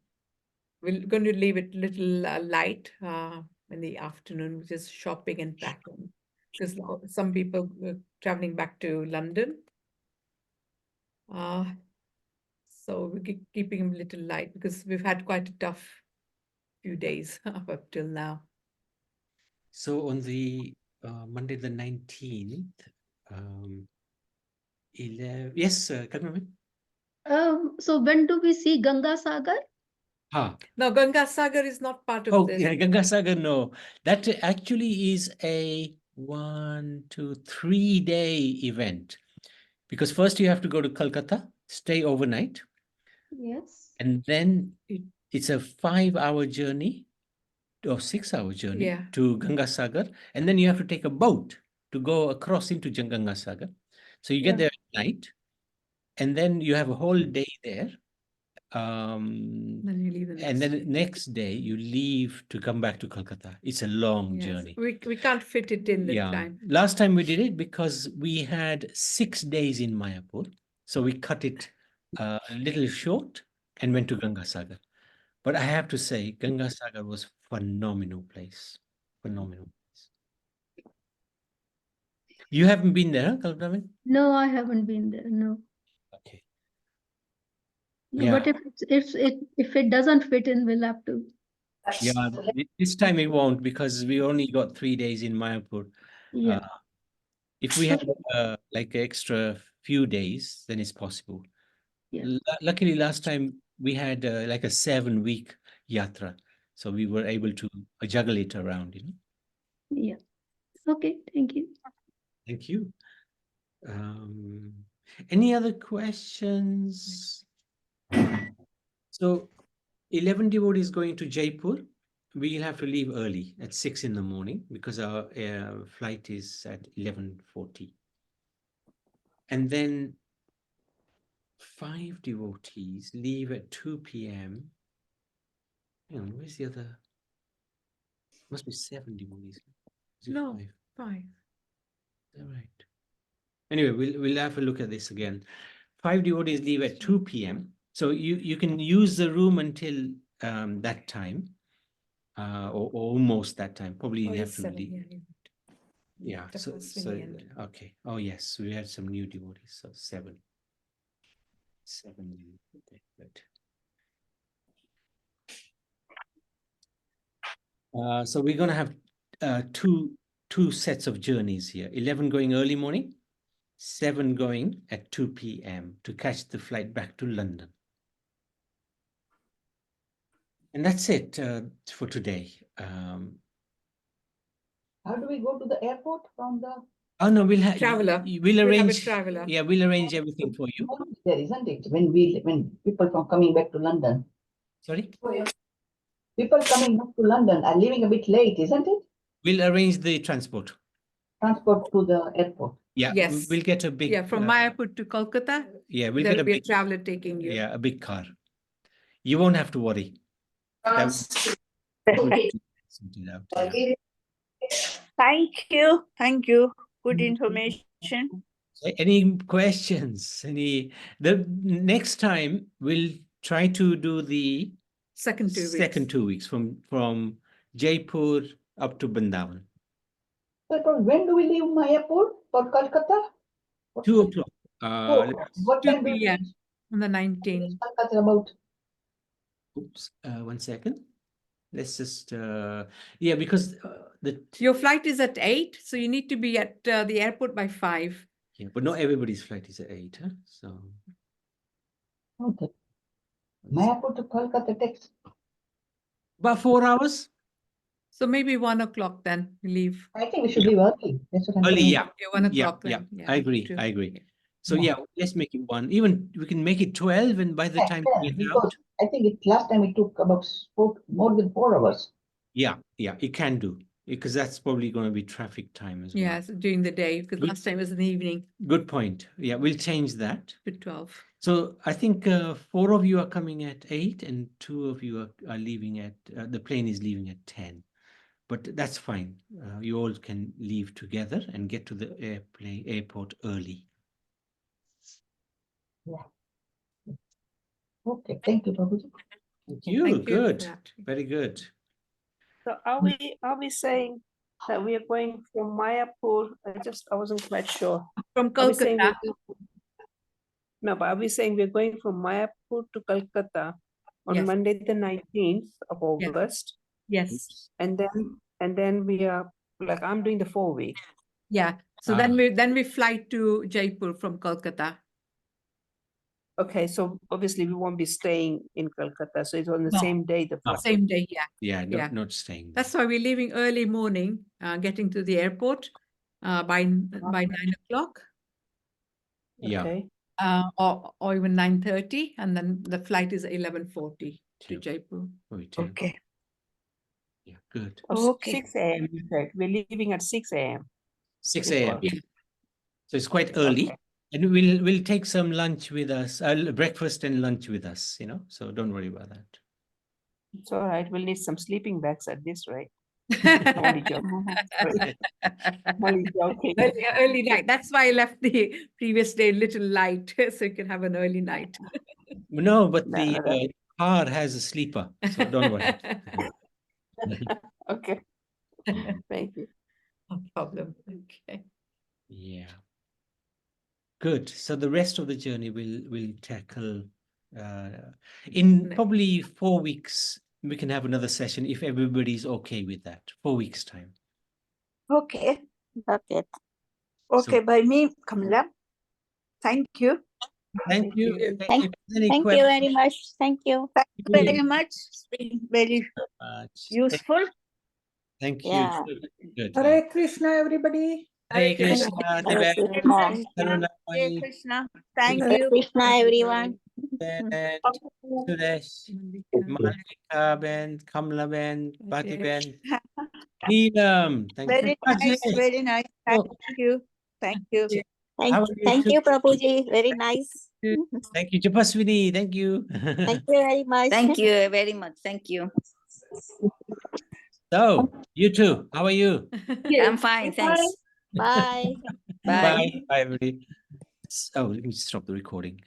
we're going to leave it a little light in the afternoon, just shopping and packing, because some people were traveling back to London. So we're keeping them a little light because we've had quite a tough few days up till now. So on the Monday the 19th, 11, yes, Kadmami? So when do we see Ganga Sagar? No, Ganga Sagar is not part of this. Yeah, Ganga Sagar, no. That actually is a 1, 2, 3 day event. Because first you have to go to Kolkata, stay overnight. Yes. And then it's a 5-hour journey or 6-hour journey to Ganga Sagar. And then you have to take a boat to go across into Ganga Sagar. So you get there at night, and then you have a whole day there. Then you leave and then the next day you leave to come back to Kolkata. It's a long journey. We can't fit it in this time. Last time we did it because we had 6 days in Mayapur. So we cut it a little short and went to Ganga Sagar. But I have to say, Ganga Sagar was phenomenal place. Phenomenal place. You haven't been there, huh, Kalpana? No, I haven't been there. No. Okay. No, but if it doesn't fit in, we'll have to. Yeah, this time it won't because we only got 3 days in Mayapur. Yeah. If we had like an extra few days, then it's possible. Yeah. Luckily, last time we had like a 7-week yatra, so we were able to juggle it around. Yeah. Okay. Thank you. Thank you. Any other questions? So 11 devotees going to Jaipur. we'll have to leave early at 6 in the morning because our flight is at 11:40. And then 5 devotees leave at 2 p.m. Hang on, where's the other? Must be 7 devotees. Is it No, 5? 5. Is that right? Anyway, we'll have a look at this again. 5 devotees leave at 2 p.m. So you can use the room until that time, or almost that time. Probably you have to leave. Yeah. Okay. Oh yes, we had some new devotees. So 7. 7. Okay, good. So we're going to have two sets of journeys here. 11 going early morning, 7 going at 2 p.m. to catch the flight back to London. And that's it for today. How do we go to the airport from the? Oh no, we'll have Traveler. We'll We'll have a arrange. traveler. Yeah, we'll arrange everything for you. There isn't it when people from coming back to London. Sorry. People coming back to London are leaving a bit late, isn't it? We'll arrange the transport. Transport to the airport. Yeah. Yes. We'll get a big. Yeah, from Mayapur to Kolkata. Yeah, we'll There'll get a be big. a traveler taking you. Yeah, a big car. You won't have to worry. That- Sorted out, yeah. Thank you. Thank you. Good information. Any questions? The next time we'll try to do the Second 2 weeks. second 2 weeks from Jaipur up to Vrindavan. But when do we leave Mayapur for Kolkata? 2 o'clock. What 2 time do we p.m. on the 19th. Kolkata about? Oops, 1 second. Let's just yeah, because Your flight is at 8, so you need to be at the airport by 5. yeah, but not everybody's flight is at 8, huh? So Okay. Mayapur to Kolkata takes. about 4 hours. So maybe 1 o'clock then we leave. I think we should leave early. That's what I'm Early, saying. yeah. Yeah, 1 Yeah, o'clock then. I agree. 2. I agree. So Yeah. yeah, let's make it 1. Even we can make it 12, and by the time we get out, Because I think last time it took about more than 4 hours. yeah, it can do, because that's probably going to be traffic time as well. Yeah, so during the day, because Good. last time was in the evening Good point. Yeah, we'll change that. to 12. So I think 4 of you are coming at 8, and 2 of you are leaving at the plane is leaving at 10. But that's fine. You all can leave together and get to the airport early. Yeah. Okay, thank you, Prabhuji. Thank you. Thank you for Good. that. Very good. So are we saying that we are going from Mayapur? I wasn't quite sure. From Are we saying Kolkata. no, but are we saying we're going from Mayapur to Kolkata on Yes. Monday the 19th of August? Yes. And then we are like I'm doing the 4 week. Yeah. So then we fly to Jaipur from Kolkata. Okay, so obviously we won't be staying in Kolkata. So it's on the No. same day the flight. Same day, yeah. Yeah, Yeah. not staying there. That's why we're leaving early morning, getting to the airport by 9 o'clock. Yeah. Okay. Or even 9:30, and then the flight is 11:40 to Yeah. Jaipur. Okay. Yeah, good. Okay. 6 a.m. you said. We're leaving at 6 a.m. 6 a.m. Yeah. So it's quite early. Okay. And we'll take some lunch with us, breakfast and lunch with us, so don't worry about that. It's all right. We'll need some sleeping bags at this rate. Only joking. Only joking. Early night. That's why I left the previous day a little light, so you can have an early night. No, but No, the no, that- car has a sleeper, so don't worry. Okay. Thank you. No problem. Okay. Yeah. Good. So the rest of the journey we'll tackle in probably 4 weeks. We can have another session if everybody's okay with that. 4 weeks time. Okay. Okay. Okay, by me, Kamala. Thank you. Thank you. If Thank any you questions, very much. Thank you. Thank you very much. It's been very useful. Thank you. Yeah. Good. Hare Krishna, everybody. Hare Krishna. Hare Krishna. Karuna. Hare Krishna. Thank Hare you. Krishna, everyone. Ben, Suresh, Malvika Ben, Kamla Ben, Bati Ben, Neelam. Thank you. Very nice, Rajesh. very nice. Thank Oh, you. Thank you. how are you? Thank too? you, Prabhuji. Very nice. Thank you, Japaswini. Thank you. Thank you very much. Thank you very much. Thank you. So, you too. How are you? I'm fine. Thanks. Bye. Bye. Bye. Bye, everybody. So, let me stop the recording.